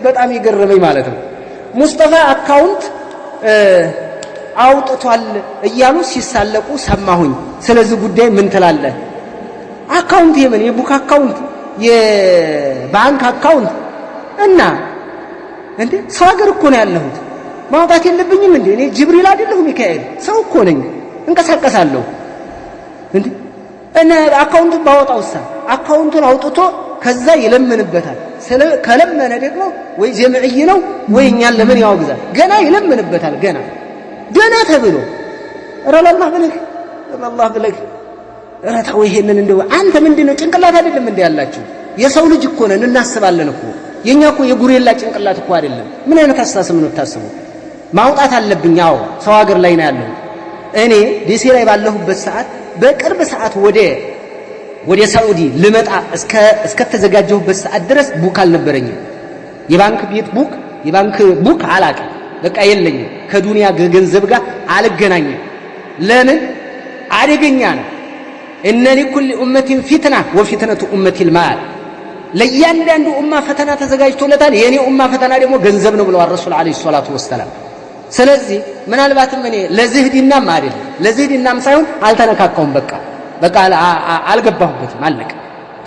በጣም ይገርመኝ ማለት ነው። ሙስጠፋ አካውንት አውጥቷል እያሉ ሲሳለቁ ሰማሁኝ። ስለዚህ ጉዳይ ምን ትላለህ? አካውንት የምን የቡክ አካውንት የባንክ አካውንት እና እንዴ ሰው ሀገር እኮ ነው ያለሁት ማውጣት የለብኝም እንዴ? እኔ ጅብሪል አይደለሁ ሚካኤል ሰው እኮ ነኝ እንቀሳቀሳለሁ እንዴ? እና አካውንቱን ባወጣውሳ አካውንቱን አውጥቶ ከዛ ይለምንበታል። ከለመነ ደግሞ ወይ ጀምዕይ ነው ወይ እኛን ለምን ያወግዛል? ገና ይለምንበታል። ገና ተብሎ ረላላህ ብለህ ረላላህ ብለህ ረታው ይሄንን እንደው አንተ ምንድነው ጭንቅላት አይደለም እንዴ ያላችሁ? የሰው ልጅ እኮ ነን እናስባለን እኮ የኛ እኮ የጉሬላ ጭንቅላት እኮ አይደለም። ምን አይነት አስተሳሰብ ነው ታስቡ? ማውጣት አለብኝ። አዎ ሰው ሀገር ላይ ነው ያለው። እኔ ደሴ ላይ ባለሁበት ሰዓት በቅርብ ሰዓት ወደ ሳዑዲ ልመጣ እስከ ተዘጋጀሁበት ሰዓት ድረስ ቡክ አልነበረኝም። የባንክ ቤት ቡክ አላውቅም። በቃ የለኝም። ከዱንያ ገንዘብ ጋር አልገናኝም። ለምን? አደገኛ ነው። እነ ሊኩል ኡመቲን ፊትና ወፊትነቱ ኡመቲል ማል። ለእያንዳንዱ ኡማ ፈተና ተዘጋጅቶለታል። የኔ ኡማ ፈተና ደግሞ ገንዘብ ነው ብለዋል ረሱል አለይሂ ሰላቱ ወሰላም። ስለዚህ ምናልባትም እኔ ለዝህድናም አይደለም ለዝህድናም ሳይሆን አልተነካካውም። በቃ አልገባሁበትም አለቀ።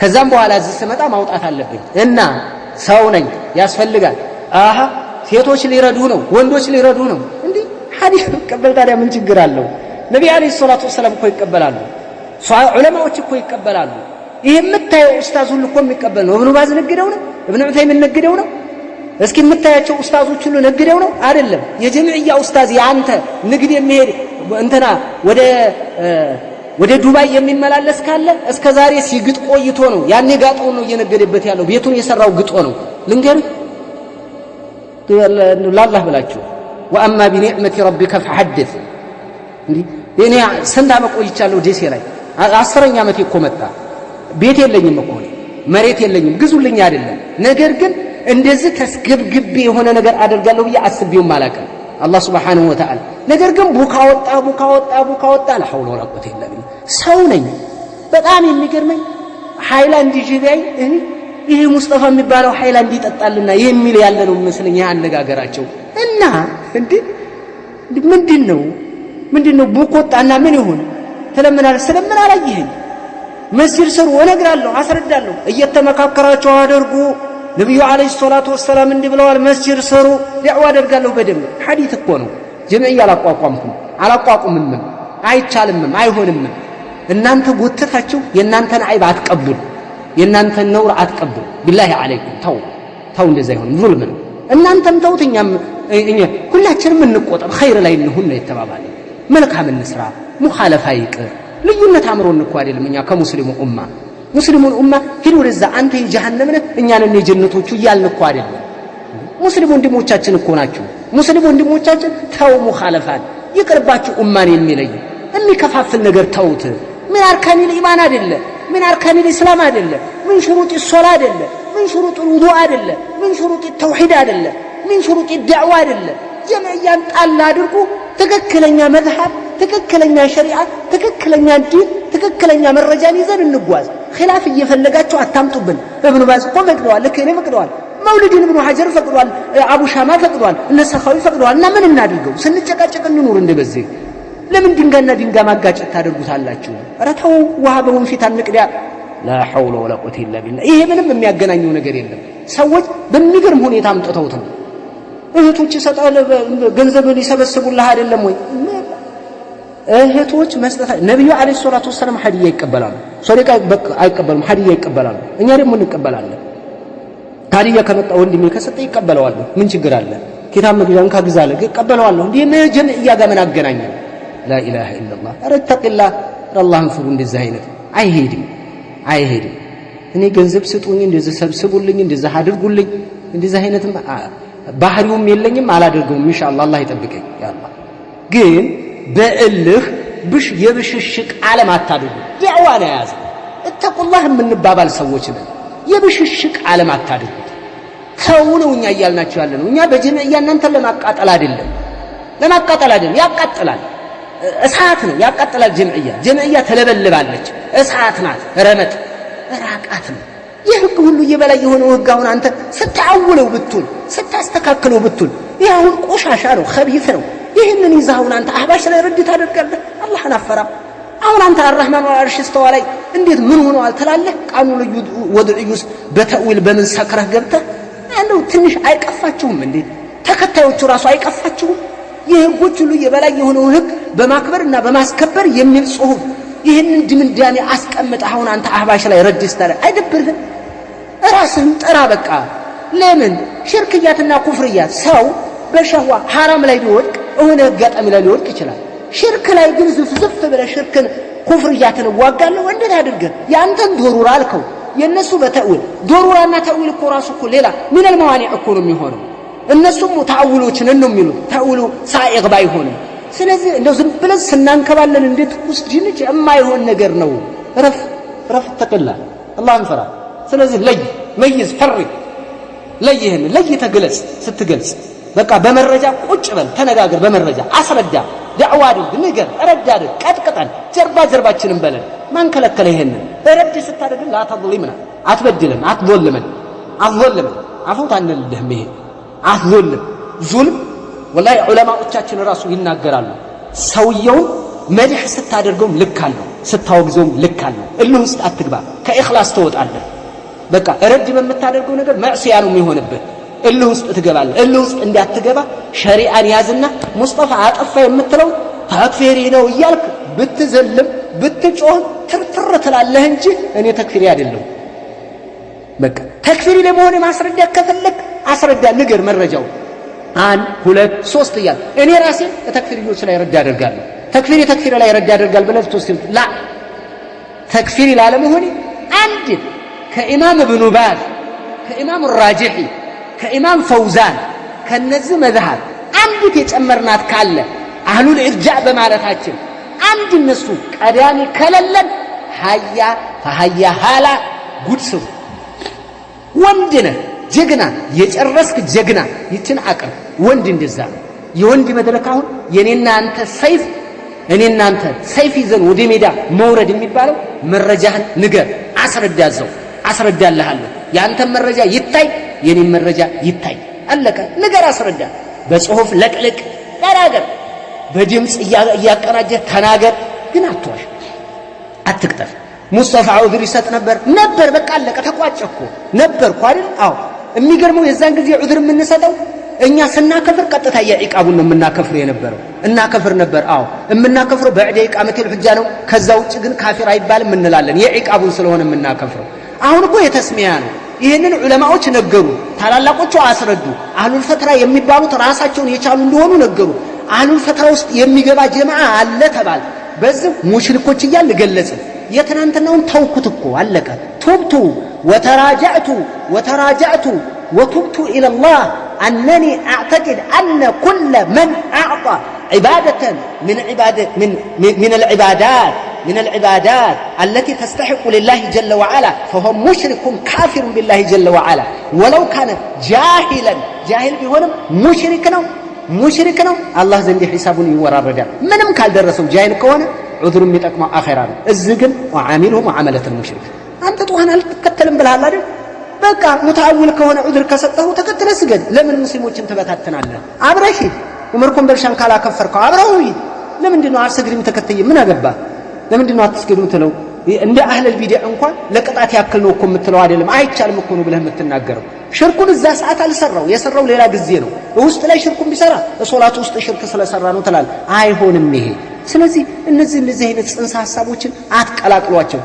ከዛም በኋላ እዚህ ስመጣ ማውጣት አለብኝ እና ሰው ነኝ ያስፈልጋል። ሴቶች ሊረዱ ነው ወንዶች ሊረዱ ነው እንዴ? ሐዲስ ይቀበል ታዲያ ምን ችግር አለው? ነብዩ አለይሂ ሰላቱ ወሰላም እኮ ይቀበላሉ። ዑለማዎች እኮ ይቀበላሉ። ይሄ የምታየው ኡስታዝ ሁሉ እኮ የሚቀበል ነው። እብኑ ባዝ ነግደው ነው? እብኑ ዑተይሚን ነግደው ነው? እስኪ የምታያቸው ኡስታዞች ሁሉ ነግደው ነው? አይደለም። የጀምዕያ ኡስታዝ ያንተ ንግድ የሚሄድ እንትና ወደ ዱባይ የሚመላለስ ካለ እስከ ዛሬ ሲግጥ ቆይቶ ነው ያኔ ጋጠው ነው እየነገደበት ያለው ቤቱን የሰራው ግጦ ነው። ልንገርህ ላላህ ብላችሁ ወአማ ቢኒዕመቲ ረቢከ ፈሐድስ። እንዴ እኔ ስንት ዓመት ቆይቻለሁ ደሴ ላይ 10ኛ ዓመቴ እኮ መጣ። ቤት የለኝም እኮ መሬት የለኝም ግዙልኝ አይደለም። ነገር ግን እንደዚህ ተስገብግቤ የሆነ ነገር አደርጋለሁ ብዬ አስቤውም አላውቅም አላህ ሱብሓነሁ ወተዓላ። ነገር ግን ቡካ ወጣ ላ ሐውለ ወላ ቁወተ ኢላ ቢላህ። ሰው ነኝ። በጣም የሚገርመኝ ሃይላንድ ጂቢያይ ይሄ ሙስጠፋ የሚባለው ሃይላንድ ይጠጣልና የሚል ያለ ነው መስለኝ ያነጋገራቸው። እና እንዴ ምንድነው ቡክ ወጣና ምን ይሁን ተለምናል ስለምን አላየህም? መስጂድ ስሩ እነግራለሁ አስረዳለሁ። እየተመካከራቸው አድርጉ። ነብዩ አለይሂ ሰላቱ ወሰላም እንዲህ ብለዋል። መስጂድ ስሩ ዳዕዋ አደርጋለሁ በደንብ ሐዲስ እኮ ነው። ጀምዕያ አላቋቁምም አይቻልም አይሆንም። እናንተ ጎተታችሁ የእናንተን አይብ አትቀበሉ የእናንተን ነውር አትቀበሉ። ቢላሂ አለይኩም ተው እንደዛ ይሆን ዙልም ነው። እናንተም ተውት እኛም ሁላችንም እንቆጠብ ኸይር ላይ እንሁን ነው የተባባለ። መልካም እንስራ ሙኻለፋ ይቅር። ልዩነት አምሮን እኮ አይደለም እኛ ከሙስሊሙ ኡማ ሂድ ወደዛ አንተ የጀሃነም ነህ እኛን የጀነቶቹ እያልን እኮ አይደለም። ሙስሊም ወንድሞቻችን እኮ ናቸው። ሙስሊም ወንድሞቻችን ተው ሙኻለፋን ይቅርባችሁ። ኡማን የሚለይ የሚከፋፍል ነገር ተውት። ምን አርካኒል ኢማን አይደለ ምን አርካኒል ኢስላም አይደለ ምን ሹሩጥ ሶላ አይደለ ምን ሹሩጥ ውዱእ አይደለ ምን ሹሩጥ ተውሂድ አይደለ ምን ሹሩጥ ዳዕዋ አይደለ። ጀምዕያን ጣል አድርጉ። ትክክለኛ መዝሐብ ትክክለኛ ሸሪዓ ትክክለኛ ዲን ትክክለኛ መረጃን ይዘን እንጓዝ። ኺላፍ እየፈለጋችሁ አታምጡብን። እብኑ ባዝ እኮ ፈቅደዋል፣ ለከኔ ፈቅደዋል፣ መውሊድን እብኑ ሐጀር ፈቅደዋል፣ አቡ ሻማ ፈቅደዋል፣ እነ ሰኻዊ ፈቅደዋል። እና ምን እናድርገው? ስንጨቃጨቅ እንኑር እንደበዚህ። ለምን ድንጋይና ድንጋይ ማጋጨት ታደርጉታላችሁ? ኧረ ተው። ውሃ በወንፊት አንቅዳ። ላ ሐውለ ወላ ቁወተ ኢላ ቢላህ። ይሄ ምንም የሚያገናኘው ነገር የለም። ሰዎች በሚገርም ሁኔታ አምጥተውት ነው። እህቶች ይሰጣል ገንዘብ ሊሰበስቡልህ አይደለም ወይ? እህቶች መስጠት ነብዩ አለይሂ ሰላቱ ወሰለም ሀዲያ ይቀበላሉ። ሶደቃ አይቀበሉም፣ ሀዲያ ይቀበላሉ። እኛ ደግሞ እንቀበላለን። ሀዲያ ከመጣ ወንድሜ ከሰጠ ይቀበለዋል። ምን ችግር አለ? ኪታብ መግዛን ካግዛለ ይቀበለዋል። እንዴ ጀምዕያ ጋር ምን አገናኘው? ላ ኢላሃ ኢላላህ። ኧረ ተቂላህ አላህን ፍሩ። እንደዚህ አይነት አይሄድም። እኔ ገንዘብ ስጡኝ፣ እንደዚህ ሰብስቡልኝ፣ እንደዚህ አድርጉልኝ፣ እንደዚህ አይነትም ባህሪውም የለኝም አላደርገውም። ኢንሻአላህ አላህ ይጠብቀኝ ያአላህ። ግን በእልህ የብሽሽቅ ዓለም አታድርጉ። ዳዕዋ ነው ያዘ እተቁላህ የምንባባል ሰዎች ነን። የብሽሽቅ ዓለም አታድርጉት። ተው ነው እኛ እያልናችሁ ያለ ነው። እኛ በጀምዕያ እናንተን ለማቃጠል አይደለም ያቃጥላል። እሳት ነው ያቃጥላል። ጀምዕያ ተለበልባለች። እሳት ናት። ረመጥ ራቃት ነው። የህግ ሁሉ የበላይ የሆነው ህግ አሁን አንተ ስታውለው ብትል ስታስተካክለው ብትል ይሄ አሁን ቆሻሻ ነው ኸቢث ነው ይሄንን ይዘህ አሁን አንተ አህባሽ ላይ ረድ ታደርጋለህ አላህን አፈራ አሁን አንተ አርህማን ወአርሽ استوى ላይ እንዴት ምን ሆነዋል ትላለህ ቃኑን ወድዑስ በተዊል በምን ሰክረህ ገብተህ እንደው ትንሽ አይቀፋችሁም እንዴ ተከታዮቹ ራሱ አይቀፋችሁም የህጎች ሁሉ የበላይ የሆነው ህግ በማክበርና በማስከበር የሚል ጽሁፍ ይሄንን ድምዳሜ አስቀምጥ አሁን አንተ አህባሽ ላይ ረድ ታደርግ አይደብርህም ራስን ጥራ በቃ ለምን ሽርክያትና ኩፍርያት ሰው በሸህዋ حرام ላይ ቢወድቅ እሆነ ገጠም ላይ ሊወድቅ ይችላል ሽርክ ላይ ግን ዝፍዝፍ ብለ ሽርክን ኩፍርያትን ዋጋለው እንዴት አድርገህ ያንተን ዶሩራ አልከው የነሱ በተውል ዶሩራና ተውል እኮ ራሱ እኮ ሌላ ምን الموانع እኮ ነው የሚሆነው እነሱም ተአውሎችን ነው የሚሉት ተውሉ ሳይግ ባይሆንም ስለዚህ እንደው ዝም ብለን ስናንከባለን እንዴት ውስጥ ጅንጅ የማይሆን ነገር ነው ረፍ ተቀላ አላህን ፈራ ስለዚህ ለይዝ ፈርቅ ለይህን ተገለጽ ስትገልጽ በቃ በመረጃ ቁጭ በል ተነጋገር በመረጃ አስረዳ ዳዕዋ አድርግ ንገር ረዳድ ቀጥቅጠን ጀርባችንን በለን ማን ከለከለ ይሄንን ረድ ስታደርግ ላ ተظلمنا አትበድልን አትظلمን አፉት አንልህም ይሄ አትظلم ዙልም ወላሂ ዑለማዎቻችን ራሱ ይናገራሉ ሰውየውን መድህ ስታደርገው ልክ አለው ስታወግዘው ልክ አለው እልህ ውስጥ አትግባ ከኢኽላስ ተወጣለህ በቃ ረድ በመታደርገው ነገር ማዕሲያ ነው የሚሆንብህ እልህ ውስጥ ትገባለህ እልህ ውስጥ እንዲያትገባ ሸሪዓን ያዝና ሙስጠፋ አጠፋ የምትለው ተክፊሪ ነው እያልክ ብትዘልም ብትጮህ ትርትር ትላለህ እንጂ እኔ ተክፊሪ አይደለም በቃ ተክፊሪ ለመሆን ማስረጃ ከፈለክ አስረዳ ንገር መረጃው 1 2 3 እያል እኔ ራሴ ተክፊሪዎች ላይ ረድ አደርጋለሁ ተክፊሪ ላይ ረድ አደርጋል ብለህ ተወስም ላ ተክፊሪ ላለመሆን አንድ ከኢማም ኢብኑ ባዝ ከኢማም ራጂሒ ከኢማም ፈውዛን ከነዚህ መዝሐብ አንዲት የጨመርናት ካለ አህሉል ኢርጃዕ በማለታችን አንድ እነሱ ቀዳሚ ከለለን ሀያ ሀላ ጉድስው ወንድነ ጀግና የጨረስክ ጀግና ይችን አቅም ወንድ እንደዛ የወንድ መድረክ አሁን የኔና አንተ ሰይፍ እኔና አንተ ሰይፍ ይዘን ወደ ሜዳ መውረድ የሚባለው መረጃህን ንገር አስረዳዘው አስረዳልሃለሁ ያንተ መረጃ ይታይ የኔ መረጃ ይታይ አለቀ ንገር አስረዳ በጽሁፍ ለቅልቅ ተናገር በድምጽ እያቀናጀህ ተናገር ግን አትዋሽ አትክተፍ ሙስጠፋ ዑዝር ይሰጥ ነበር በቃ አለቀ ተቋጨኩ ነበርኩ አይደል አዎ የሚገርመው የዛን ጊዜ ዑዝር የምንሰጠው እኛ ስናከፍር ቀጥታ የኢቃቡን ነው የምናከፍር የነበረው እናከፍር ነበር አዎ የምናከፍረው በዕደ ኢቃመቱል ሁጃ ነው ከዛ ውጭ ግን ካፊር አይባልም እንላለን የኢቃቡን ስለሆነ የምናከፍረው አሁን እኮ የተስሚያ ነው ይሄንን ዑለማዎች ነገሩ ታላላቆቹ አስረዱ አህሉል ፈትራ የሚባሉት ራሳቸውን የቻሉ እንደሆኑ ነገሩ አህሉል ፈትራ ውስጥ የሚገባ ጀማዓ አለ ተባለ በዚህ ሙሽሪኮች እያል ገለጸ የትናንትናውን ተውኩት እኮ አለቀ ቱብቱ وتراجعت وتبت إلى الله أنني أعتقد أن كل من أعطى عبادة من العبادات التي تستحق لله جل وعلا فهو مشرك كافر بالله جل وعلا ولو كان جاهل بهونم مشرك ነው አላህ ዘንድ ሒሳቡን ይወራረዳል ምንም ካልደረሰው ጃሂል ከሆነ ዑዝሩም የሚጠቅመው አኺራ ነው እዚህ ግን ወዓሚልሁ ሙዓመለተ ሙሽሪክ አንተ ጧሃን አልተከተልም ብለሃል አይደል በቃ ሙታዊል ከሆነ ዑዝር ከሰጠው ተከተለ ስገድ ለምን ሙስሊሞችን ተበታተናለህ አብረህ ዑመርኩም በልሻን ካላከፈርከው አብረው ለምንድነው አልሰግድም ተከተይ ምን አገባ ለምንድነው አትስገዱም ትለው እንደ አህለል ቢድዓ እንኳን ለቅጣት ያክል ነው እኮ የምትለው አይደለም አይቻልም እኮ ነው ብለህ የምትናገረው ሽርኩን እዛ ሰዓት አልሰራው የሰራው ሌላ ጊዜ ነው ውስጥ ላይ ሽርኩን ቢሰራ ሶላት ውስጥ ሽርክ ስለሰራ ነው ትላል አይሆንም ይሄ ስለዚህ እነዚህ አይነት ጽንሰ ሐሳቦችን አትቀላቅሏቸው